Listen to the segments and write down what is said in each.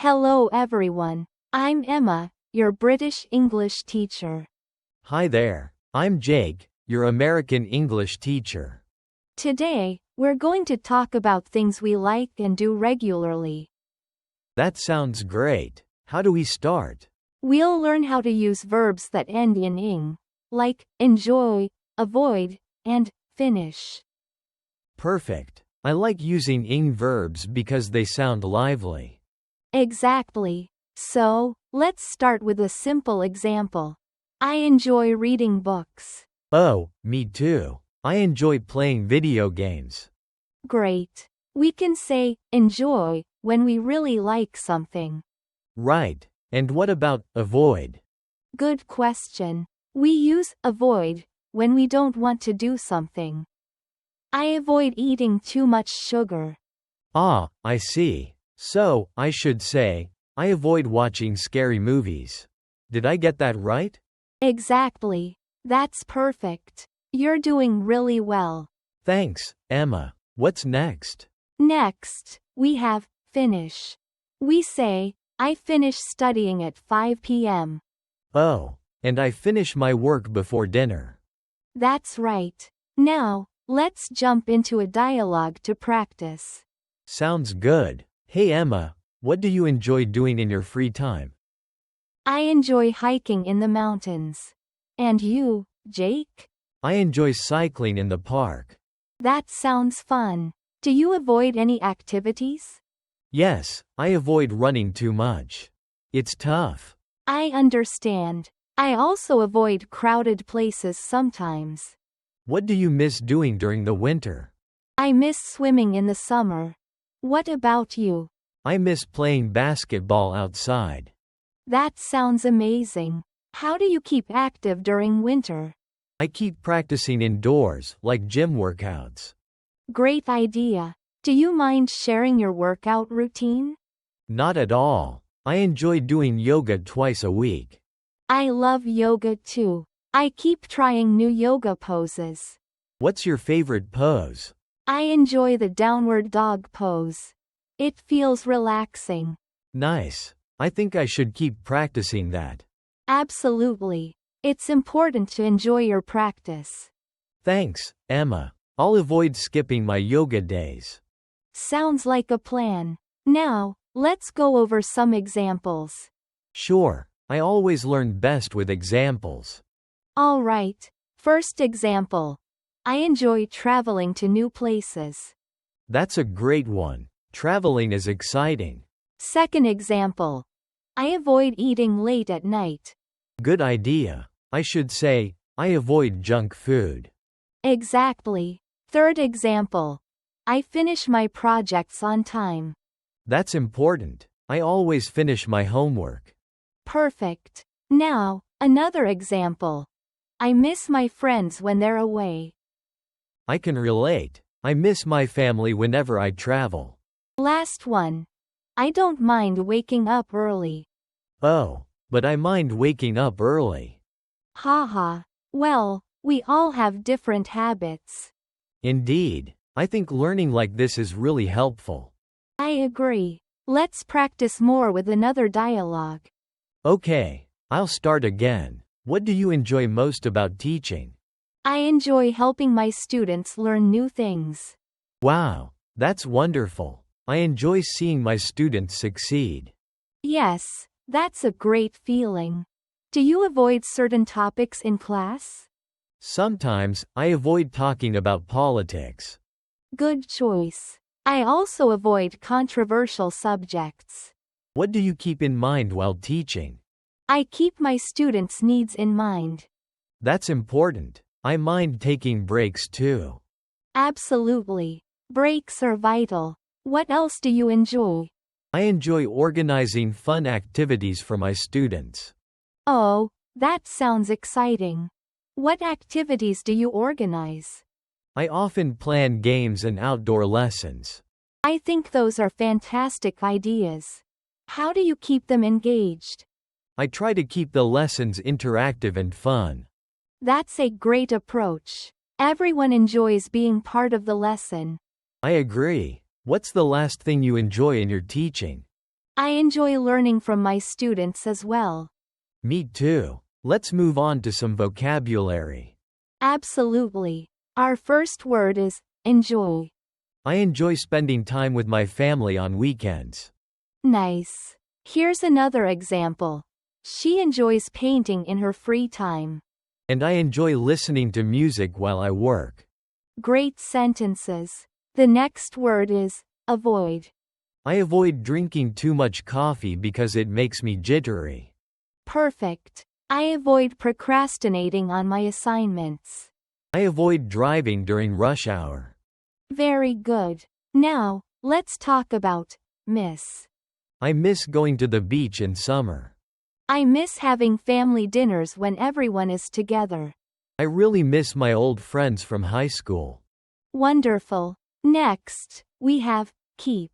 Hello everyone. I'm Emma, your British English teacher. Hi there. I'm Jake, your American English teacher. Today, we're going to talk about things we like and do regularly. That sounds great. How do we start? We'll learn how to use verbs that end in ing, like enjoy, avoid, and finish. Perfect. I like using ing verbs because they sound lively. Exactly. So, let's start with a simple example. I enjoy reading books. Oh, me too. I enjoy playing video games. Great. We can say enjoy when we really like something. Right. And what about avoid? Good question. We use avoid when we don't want to do something. I avoid eating too much sugar. Ah, I see. So, I should say, I avoid watching scary movies. Did I get that right? Exactly. That's perfect. You're doing really well. Thanks, Emma. What's next? Next, we have finish. We say, I finish studying at 5 p.m. Oh, and I finish my work before dinner. That's right. Now, let's jump into a dialogue to practice. Sounds good. Hey Emma, what do you enjoy doing in your free time? I enjoy hiking in the mountains. And you, Jake? I enjoy cycling in the park. That sounds fun. Do you avoid any activities? Yes, I avoid running too much. It's tough. I understand. I also avoid crowded places sometimes. What do you miss doing during the winter? I miss swimming in the summer. What about you? I miss playing basketball outside. That sounds amazing. How do you keep active during winter? I keep practicing indoors, like gym workouts. Great idea. Do you mind sharing your workout routine? Not at all. I enjoy doing yoga twice a week. I love yoga too. I keep trying new yoga poses. What's your favorite pose? I enjoy the downward dog pose. It feels relaxing. Nice. I think I should keep practicing that. Absolutely. It's important to enjoy your practice. Thanks, Emma. I'll avoid skipping my yoga days. Sounds like a plan. Now, let's go over some examples. Sure. I always learn best with examples. All right. First example. I enjoy traveling to new places. That's a great one. Traveling is exciting. Second example. I avoid eating late at night. Good idea. I should say, I avoid junk food. Exactly. Third example. I finish my projects on time. That's important. I always finish my homework. Perfect. Now, another example. I miss my friends when they're away. I can relate. I miss my family whenever I travel. Last one. I don't mind waking up early. Oh, but I mind waking up early. Haha. Well, we all have different habits. Indeed. I think learning like this is really helpful. I agree. Let's practice more with another dialogue. Okay, I'll start again. What do you enjoy most about teaching? I enjoy helping my students learn new things. Wow, that's wonderful. I enjoy seeing my students succeed. Yes, that's a great feeling. Do you avoid certain topics in class? Sometimes, I avoid talking about politics. Good choice. I also avoid controversial subjects. What do you keep in mind while teaching? I keep my students' needs in mind. That's important. I mind taking breaks too. Absolutely. Breaks are vital. What else do you enjoy? I enjoy organizing fun activities for my students. Oh, that sounds exciting. What activities do you organize? I often plan games and outdoor lessons. I think those are fantastic ideas. How do you keep them engaged? I try to keep the lessons interactive and fun. That's a great approach. Everyone enjoys being part of the lesson. I agree. What's the last thing you enjoy in your teaching? I enjoy learning from my students as well. Me too. Let's move on to some vocabulary. Absolutely. Our first word is enjoy. I enjoy spending time with my family on weekends. Nice. Here's another example. She enjoys painting in her free time. And I enjoy listening to music while I work. Great sentences. The next word is avoid. I avoid drinking too much coffee because it makes me jittery. Perfect. I avoid procrastinating on my assignments. I avoid driving during rush hour. Very good. Now, let's talk about miss. I miss going to the beach in summer. I miss having family dinners when everyone is together. I really miss my old friends from high school. Wonderful. Next, we have keep.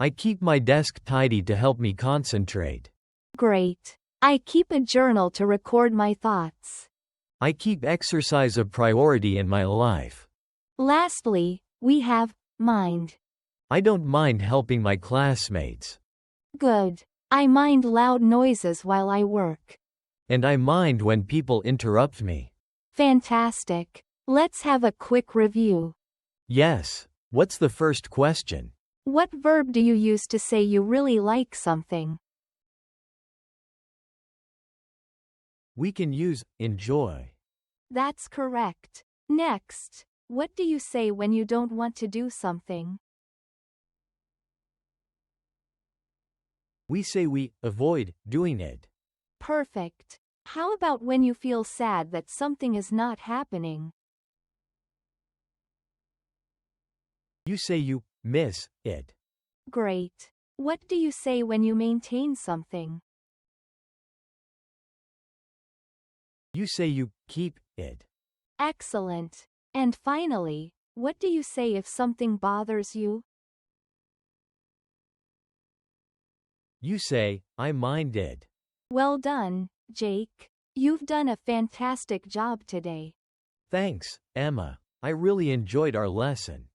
I keep my desk tidy to help me concentrate. Great. I keep a journal to record my thoughts. I keep exercise a priority in my life. Lastly, we have mind. I don't mind helping my classmates. Good. I mind loud noises while I work. And I mind when people interrupt me. Fantastic. Let's have a quick review. Yes. What's the first question? What verb do you use to say you really like something? We can use enjoy. That's correct. Next, what do you say when you don't want to do something? We say we avoid doing it. Perfect. How about when you feel sad that something is not happening? You say you miss it. Great. What do you say when you maintain something? You say you keep it. Excellent. And finally, what do you say if something bothers you? You say, I mind it. Well done, Jake. You've done a fantastic job today. Thanks, Emma. I really enjoyed our lesson.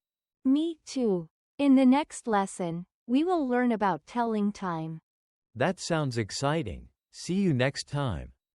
Me too. In the next lesson, we will learn about telling time. That sounds exciting. See you next time.